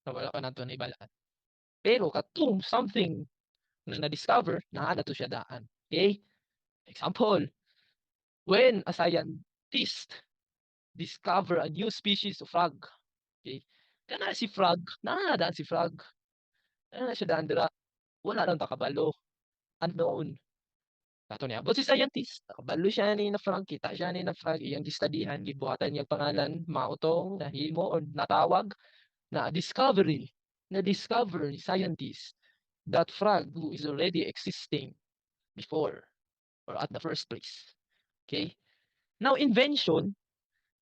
na wala pa nato naibalaan. Pero katong something na na-discover, naa na to siya daan. Okay? Example, when a scientist discover a new species of frog, okay? Kana si frog, naa na daan si frog. Naa na siya daan dira. Wala lang ta kabalo. Unknown. Kato niya, but si scientist, nakabalo siya ni na frog, kita siya ni na frog, iyang gistudyhan, gibuhatan niya pangalan, mautong, nahimo, or natawag, na discovery, na-discover ni scientist that frog who is already existing before or at the first place. Okay? Now, invention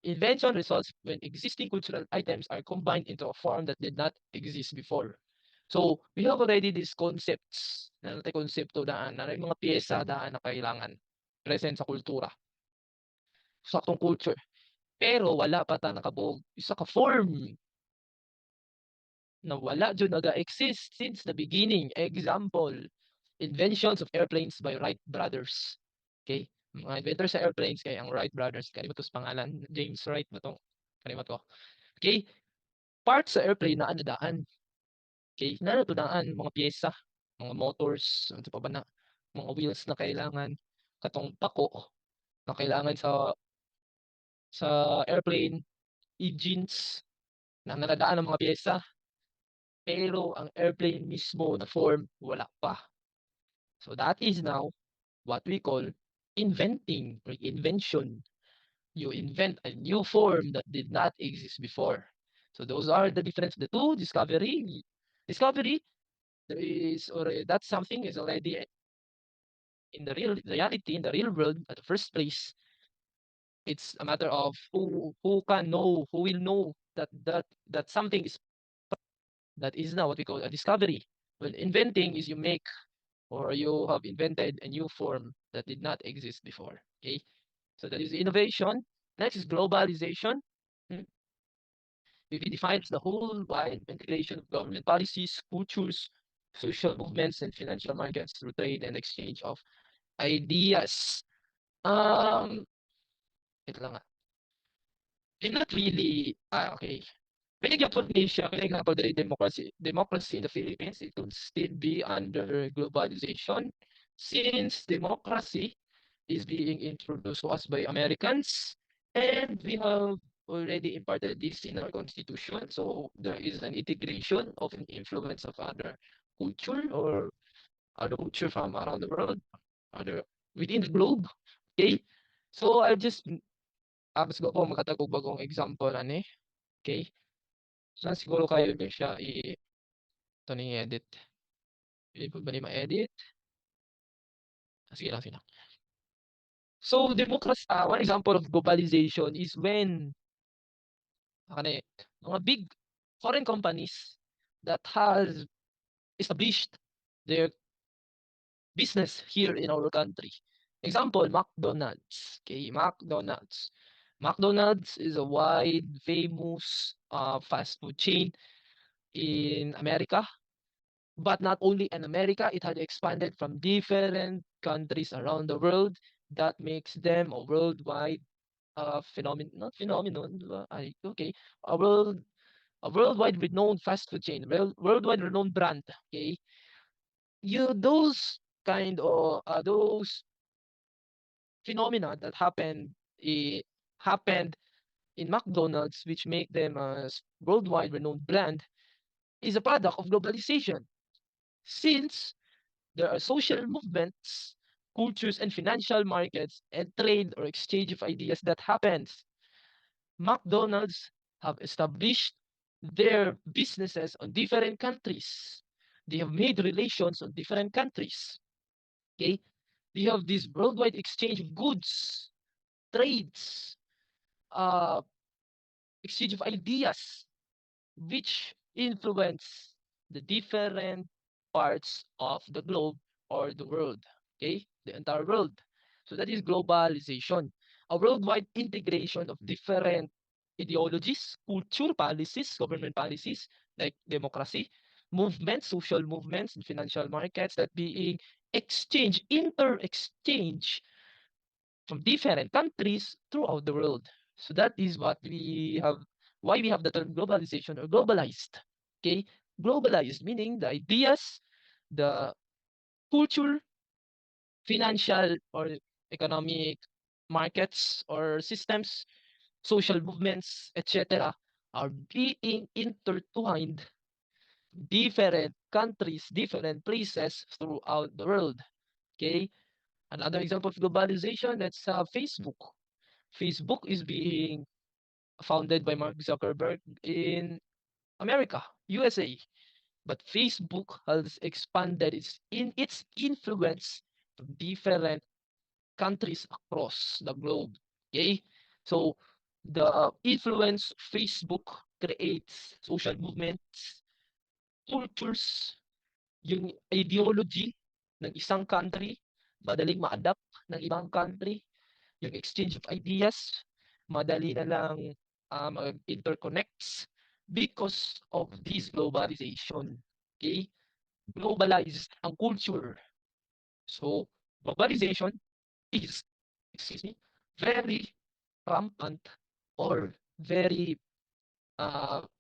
results when existing cultural items are combined into a form that did not exist before. So, we have already these concepts, na natin konsepto daan, na mga piyesa daan na kailangan present sa kultura, sa atong culture. Pero wala pa ta nakabuog isa ka form na wala jud naga-exist since the beginning. Example, inventions of airplanes by Wright brothers. Okay? Mga inventor sa airplanes kay ang Wright brothers. Kalimat ko sa pangalan. James Wright ba to? Kalimat ko. Okay? Parts sa airplane na anadaan. Okay? Na daan mga piyesa, mga motors, ano pa ba na, mga wheels na kailangan, katong pako na kailangan sa airplane, engines, na nadadaan ng mga piyesa, pero ang airplane mismo na form, wala pa. So that is now what we call inventing or invention. You invent a new form that did not exist before. So those are the difference. The two, discovery, there is or that something is already in the real reality in the real world at the first place. It's a matter of who can know, who will know that something is that is now what we call a discovery. Well, inventing is you make or you have invented a new form that did not exist before. Okay, so that is innovation. Next is globalization. Hmm. It defines the whole wide integration of government policies, cultures, social movements, and financial markets through trade and exchange of ideas. Um, Wait lang nga. Not really, okay. Binigyan po ni siya, for example, the democracy in the Philippines, it would still be under globalization since democracy is being introduced to us by Americans, and we have already imparted this in our constitution. So there is an integration of an influence of other culture or other culture from around the world, other within the globe. Okay, so I just gusto ko po makatagog bagong example ani. Okay, so siguro kayo din siya ito ni edit. Pili po ba ni ma-edit? Sige lang, sige lang. So democracy, one example of globalization is when ano mga big foreign companies that has established their business here in our country. Example, McDonald's. Okay, McDonald's. McDonald's is a wide, famous fast food chain in America. But not only in America, it had expanded from different countries around the world. That makes them a worldwide phenomenon, not phenomenon, okay, a worldwide renowned fast food chain, worldwide renowned brand. Okay, those kind of those phenomena that happened in McDonald's, which make them a worldwide renowned brand, is a product of globalization. Since there are social movements, cultures, and financial markets, and trade or exchange of ideas that happens, McDonald's have established their businesses on different countries. They have made relations on different countries. Okay, they have this worldwide exchange of goods, trades, uh, exchange of ideas, which influence the different parts of the globe or the world. Okay, the entire world. So that is globalization, a worldwide integration of different ideologies, culture, policies, government policies like democracy, movements, social movements, and financial markets that being exchanged, inter-exchange from different countries throughout the world. So that is what we have, why we have the term globalization or globalized. Okay, globalized meaning the ideas, the culture, financial or economic markets or systems, social movements, etc., are being intertwined different countries, different places throughout the world. Okay, another example of globalization, that's Facebook. Facebook is being founded by Mark Zuckerberg in America, USA, but Facebook has expanded its influence to different countries across the globe. Okay, so the influence of Facebook creates social movements, cultures, yung ideology ng isang country, madaling ma-adapt ng ibang country, yung exchange of ideas, madali na lang mag-interconnects because of this globalization. Okay? Globalized ang culture. So, globalization is, excuse me, very rampant or very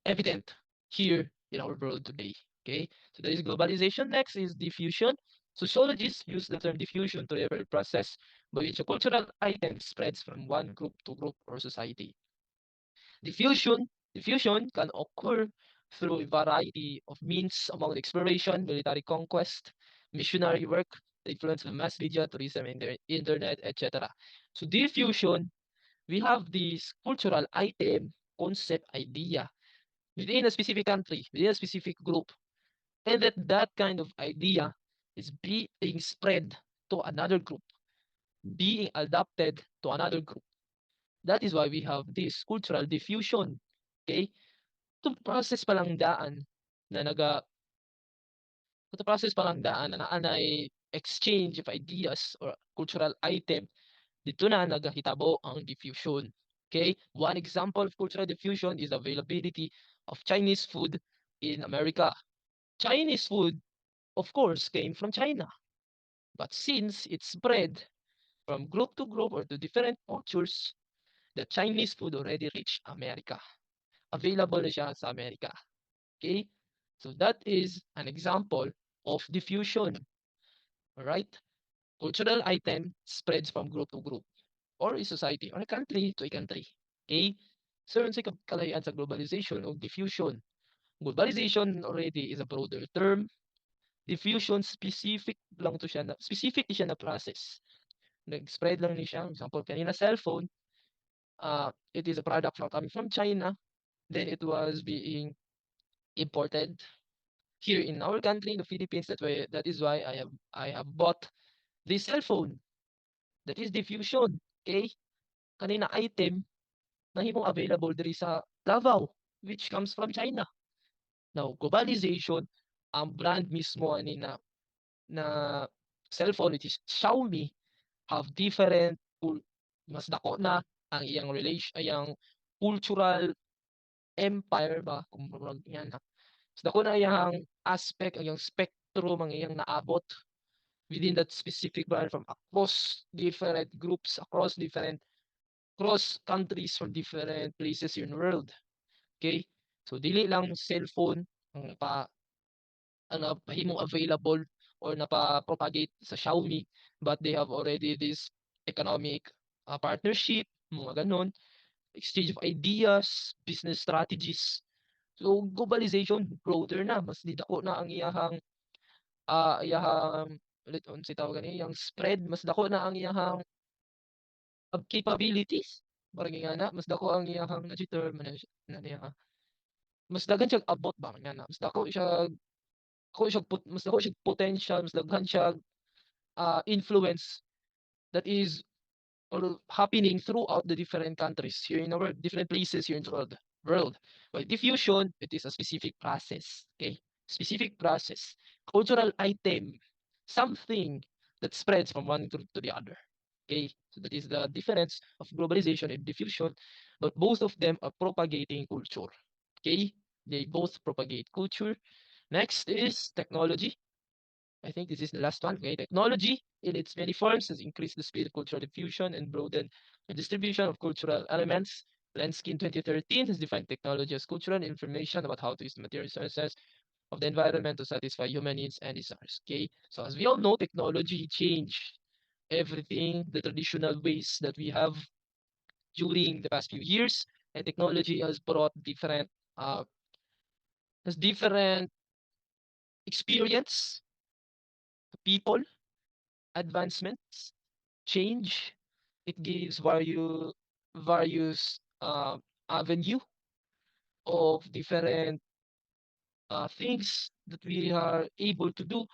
evident here in our world today. Okay, so there is globalization. Next is diffusion. Sociologists use the term diffusion to refer to process by which a cultural item spreads from one group to group or society. Diffusion can occur through a variety of means among exploration, military conquest, missionary work, the influence of mass media, tourism, internet, etc. So diffusion, we have this cultural item, concept, idea within a specific country, within a specific group, and that kind of idea is being spread to another group, being adapted to another group. That is why we have this cultural diffusion. Okay? Ito process pa lang daan na ito process pa lang daan na exchange of ideas or cultural item dito na nagahitabo ang diffusion. Okay? One example of cultural diffusion is availability of Chinese food in America. Chinese food, of course, came from China. But since it spread from group to group or to different cultures, the Chinese food already reached America. Available na siya sa Amerika. Okay? So that is an example of diffusion. Alright? Cultural item spreads from group to group or a society or a country to a country. Okay? So yun sa kalayaan sa globalization o diffusion. Globalization already is a broader term. Diffusion specific lang to siya na specific siya na process. Nag-spread lang ni siya. Example, kanina cellphone, it is a product coming from China. Then it was being imported here in our country, in the Philippines. That is why I have bought this cell phone. That is diffusion. Okay? Kanina item nahimong available diri sa Davao, which comes from China. Now, globalization, ang brand mismo ani na cellphone, which is Xiaomi, have different mas dako na ang iyang cultural empire ba kung murag yan na. Mas dako na iyang aspect, ang iyang spectrum, ang iyang naabot within that specific brand from across different groups, across countries or different places in the world. Okay? So dili lang cellphone ang napahimong available or napa-propagate sa Xiaomi, but they have already this economic partnership, mga ganon, exchange of ideas, business strategies. So globalization broader na, mas didako na ang iyahang ulit unsay tawag ani, iyang spread, mas dako na ang iyahang capabilities. Parang nga na, mas dako ang iyahang term na niya, mas daghan siyang abot ba nga na, mas dako siya mas dako siya potential, mas daghan siya influence that is or happening throughout the different countries here in the world, different places here in the world. Well, diffusion, it is a specific process. Okay, specific process, cultural item, something that spreads from one group to the other. Okay, so that is the difference of globalization and diffusion, but both of them are propagating culture. Okay, they both propagate culture. Next is technology. I think this is the last one. Okay, technology in its many forms has increased the speed of cultural diffusion and broadened the distribution of cultural elements. Lenski in 2013 has defined technology as cultural information about how to use the material resources of the environment to satisfy human needs and desires. Okay, so as we all know, technology changed everything, the traditional ways that we have during the past few years, and technology has brought uh, different experience, people, advancements, change. It gives various avenue of different things that we are able to do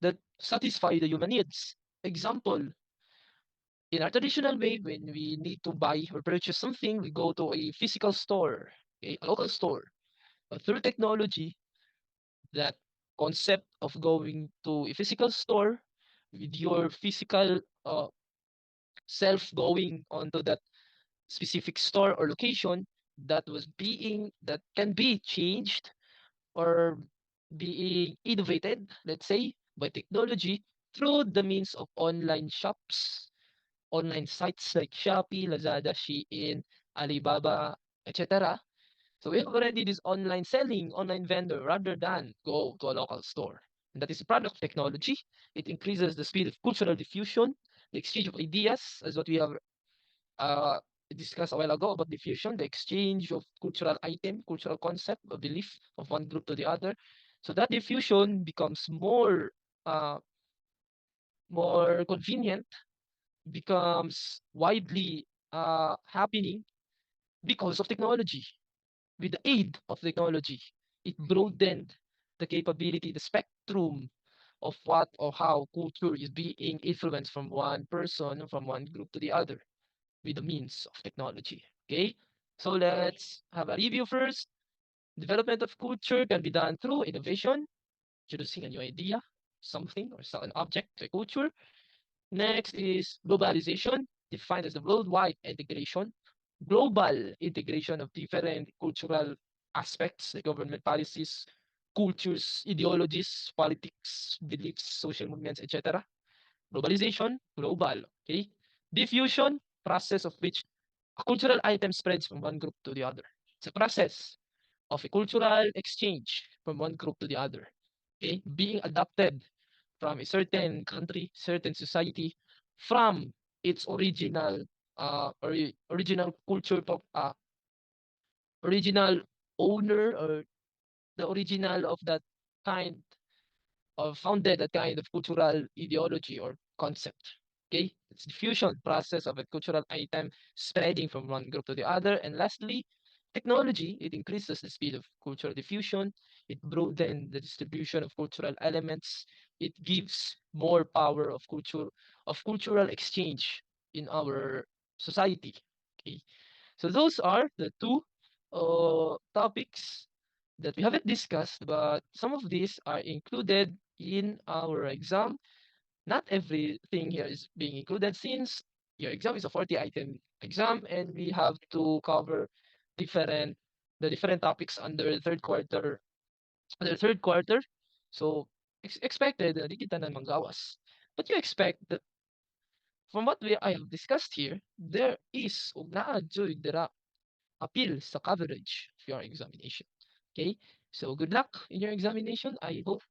that satisfy the human needs. Example, in our traditional way, when we need to buy or purchase something, we go to a physical store, a local store. But through technology, that concept of going to a physical store with your physical self going onto that specific store or location that can be changed or being innovated, let's say, by technology through the means of online shops, online sites like Shopee, Lazada, Shein, Alibaba, etc. So we have already this online selling, online vendor rather than go to a local store. And that is a product of technology. It increases the speed of cultural diffusion, the exchange of ideas, as what we have uh, discussed a while ago about diffusion, the exchange of cultural item, cultural concept, or belief of one group to the other. So that diffusion becomes uh, more convenient, becomes widely happening because of technology. With the aid of technology, it broadened the capability, the spectrum of what or how culture is being influenced from one person, from one group to the other with the means of technology. Okay, so let's have a review first. Development of culture can be done through innovation, introducing a new idea, something or an object to a culture. Next is globalization, defined as the worldwide integration, global integration of different cultural aspects, the government policies, cultures, ideologies, politics, beliefs, social movements, etc. Globalization, global. Okay. Diffusion, process of which a cultural item spreads from one group to the other. It's a process of a cultural exchange from one group to the other. Okay, being adopted from a certain country, certain society, from its original culture, original owner, or the original of that kind or founded that kind of cultural ideology or concept. Okay, it's diffusion process of a cultural item spreading from one group to the other. And lastly, technology, it increases the speed of cultural diffusion. It broadens the distribution of cultural elements. It gives more power of cultural exchange in our society. Okay, so those are the two topics that we haven't discussed, but some of these are included in our exam. Not everything here is being included since your exam is a 40-item exam and we have to cover different different topics under third quarter. So expected di kita na manggawas. But you expect that from what I have discussed here, there is ug naa jud dira appeal sa coverage of your examination. Okay? So good luck in your examination. I hope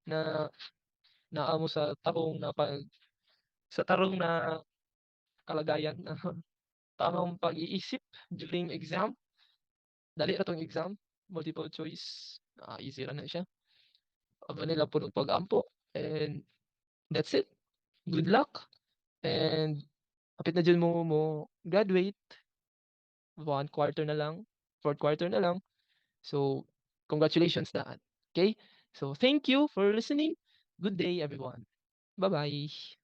na naa mo sa tarong na kalagayan na tamang pag-iisip during exam. Dali ra tong exam, multiple choice, easy ra na siya. Aba nila puno pag-ampo and that's it. Good luck and hapit na dyan mo graduate. 1 quarter na lang, fourth quarter na lang. So, congratulations daan. Okay? So, thank you for listening. Good day, everyone. Bye-bye.